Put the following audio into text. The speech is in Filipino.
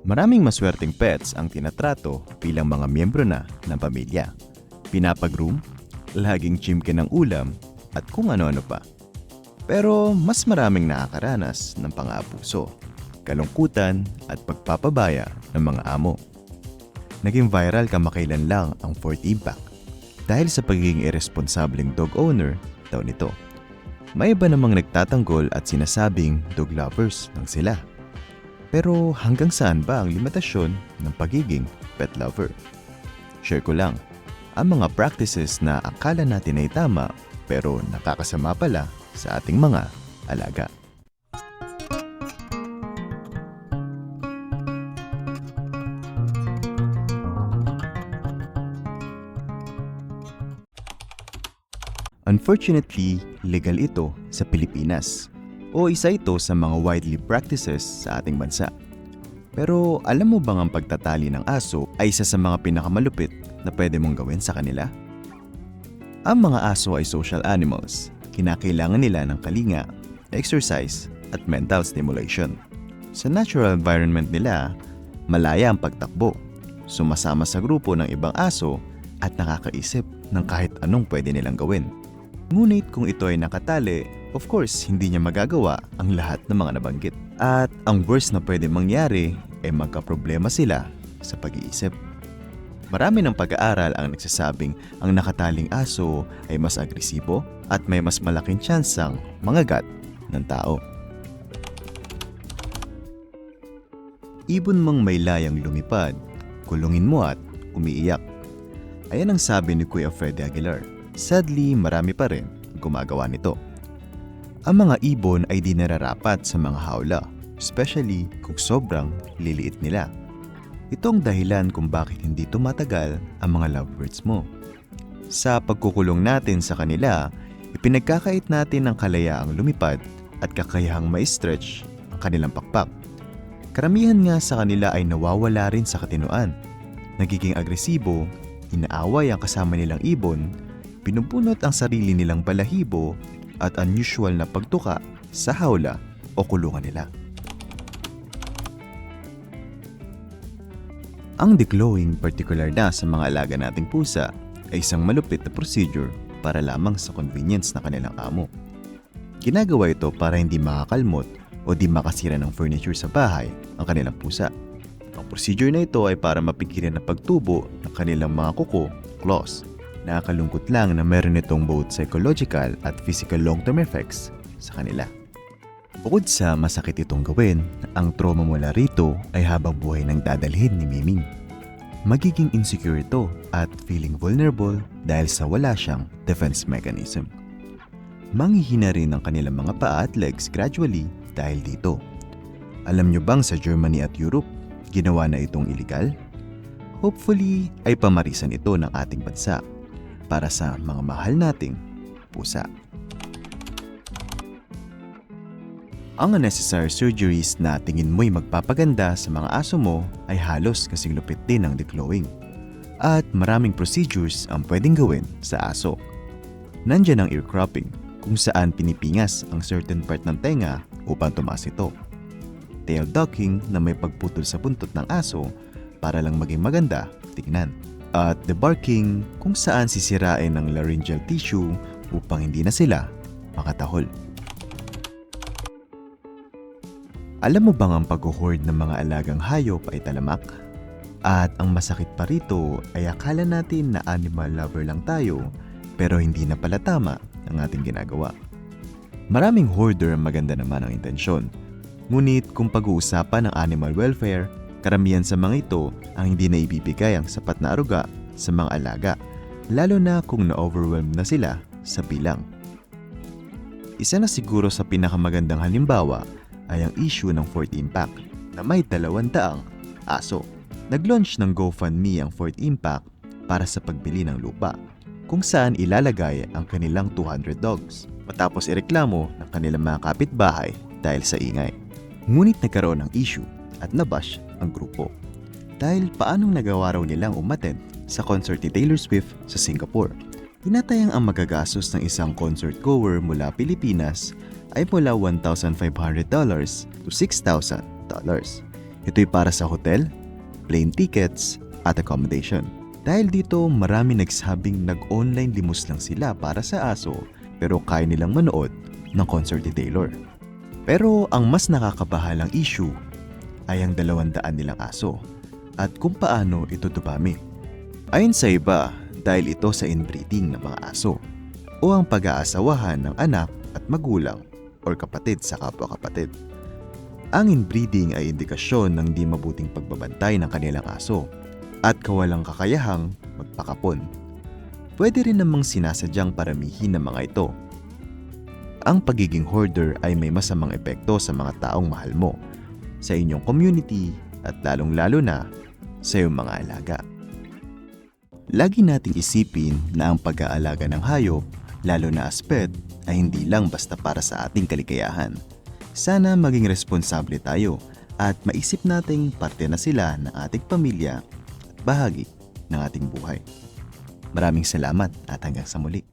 Maraming maswerteng pets ang tinatrato bilang mga miyembro na ng pamilya. Pinapag-groom, laging chimke ng ulam, at kung ano-ano pa. Pero mas maraming nakakaranas ng pang-aabuso, kalungkutan at pagpapabaya ng mga amo. Naging viral kamakailan lang ang Fourth Impact dahil sa pagiging irresponsableng dog owner daw nito. May iba namang nagtatanggol at sinasabing dog lovers lang sila. Pero hanggang saan ba ang limitasyon ng pagiging pet lover? Share ko lang, ang mga practices na akala natin ay tama pero nakakasama pala sa ating mga alaga. Unfortunately, legal ito sa Pilipinas o isa ito sa mga widely practices sa ating bansa. Pero alam mo bang ang pagtatali ng aso ay isa sa mga pinakamalupit na pwede mong gawin sa kanila? Ang mga aso ay social animals. Kinakailangan nila ng kalinga, exercise, at mental stimulation. Sa natural environment nila, malaya ang pagtakbo, sumasama sa grupo ng ibang aso at nakakaisip ng kahit anong pwede nilang gawin. Ngunit kung ito ay nakatali, of course, hindi niya magagawa ang lahat ng mga nabanggit. At ang worst na pwede mangyari ay magkaproblema sila sa pag-iisip. Marami ng pag-aaral ang nagsasabing ang nakataling aso ay mas agresibo at may mas malaking tsansang mangagat ng tao. Ibon mong may layang lumipad, kulungin mo at umiiyak. Ayan ang sabi ni Kuya Freddy Aguilar. Sadly, marami pa rin gumagawa nito. Ang mga ibon ay di nararapat sa mga hawla, especially kung sobrang liliit nila. Ito ang dahilan kung bakit hindi tumatagal ang mga lovebirds mo. Sa pagkukulong natin sa kanila, ipinagkakait natin ang kalayaang lumipad at kakayahang ma-stretch ang kanilang pakpak. Karamihan nga sa kanila ay nawawala rin sa katinoan. Nagiging agresibo, inaaway ang kasama nilang ibon, pinubunot ang sarili nilang balahibo at unusual na pagtuka sa hawla o kulungan nila. Ang declawing, particular na sa mga alaga nating pusa, ay isang malupit na procedure para lamang sa convenience na kanilang amo. Ginagawa ito para hindi makakalmot o di makasira ng furniture sa bahay ang kanilang pusa. Ang procedure na ito ay para mapigilan ang pagtubo ng kanilang mga kuko, claws. Nakakalungkot lang na meron itong both psychological at physical long-term effects sa kanila. Bukod sa masakit itong gawin, ang trauma mula rito ay habang buhay nang dadalhin ni Miming. Magiging insecure ito at feeling vulnerable dahil sa wala siyang defense mechanism. Manghihina rin ang kanilang mga paa at legs gradually dahil dito. Alam nyo bang sa Germany at Europe, ginawa na itong illegal? Hopefully ay pamarisan ito ng ating bansa para sa mga mahal nating pusa. Ang unnecessary surgeries na tingin mo'y magpapaganda sa mga aso mo ay halos kasing lupit din ng declawing. At maraming procedures ang pwedeng gawin sa aso. Nandyan ang ear cropping, kung saan pinipingas ang certain part ng tenga upang tumaas ito. Tail docking na may pagputol sa buntot ng aso para lang maging maganda tingnan. At debarking kung saan sisirain ang laryngeal tissue upang hindi na sila makatahol. Alam mo bang ang pag-hoard ng mga alagang hayop ay talamak? At ang masakit pa rito ay akala natin na animal lover lang tayo pero hindi na pala tama ang ating ginagawa. Maraming hoarder ang maganda naman ang intensyon. Ngunit kung pag-uusapan ng animal welfare, karamihan sa mga ito ang hindi na ibibigay ang sapat na aruga sa mga alaga, lalo na kung na-overwhelm na sila sa bilang. Isa na siguro sa pinakamagandang halimbawa ay ang issue ng Fourth Impact na may 200 aso. Nag-launch ng GoFundMe ang Fourth Impact para sa pagbili ng lupa, kung saan ilalagay ang kanilang 200 dogs matapos ireklamo ng kanilang mga kapitbahay dahil sa ingay. Ngunit nagkaroon ng issue at nabash ang grupo dahil paanong nagawa raw nilang umattend sa concert ni Taylor Swift sa Singapore. Tinatayang ang magagastos ng isang concert goer mula Pilipinas ay mula $1,500 to $6,000. Ito'y para sa hotel, plane tickets, at accommodation. Dahil dito, marami nagsabing nag-online limos lang sila para sa aso pero kaya nilang manood ng concert ni Taylor. Pero ang mas nakakabahalang issue ay ang 200 nilang aso at kung paano ito dumami. Ayon sa iba, dahil ito sa inbreeding ng mga aso o ang pag-aasawahan ng anak at magulang o kapatid sa kapwa-kapatid. Ang inbreeding ay indikasyon ng di mabuting pagbabantay ng kanilang aso at kawalang kakayahang magpakapon. Pwede rin namang sinasadyang paramihin ng mga ito. Ang pagiging hoarder ay may masamang epekto sa mga taong mahal mo, sa inyong community at lalong-lalo na sa iyong mga alaga. Lagi nating isipin na ang pag-aalaga ng hayop, lalo na as pet, ay hindi lang basta para sa ating kaligayahan. Sana maging responsable tayo at maisip nating parte na sila ng ating pamilya at bahagi ng ating buhay. Maraming salamat at hanggang sa muli.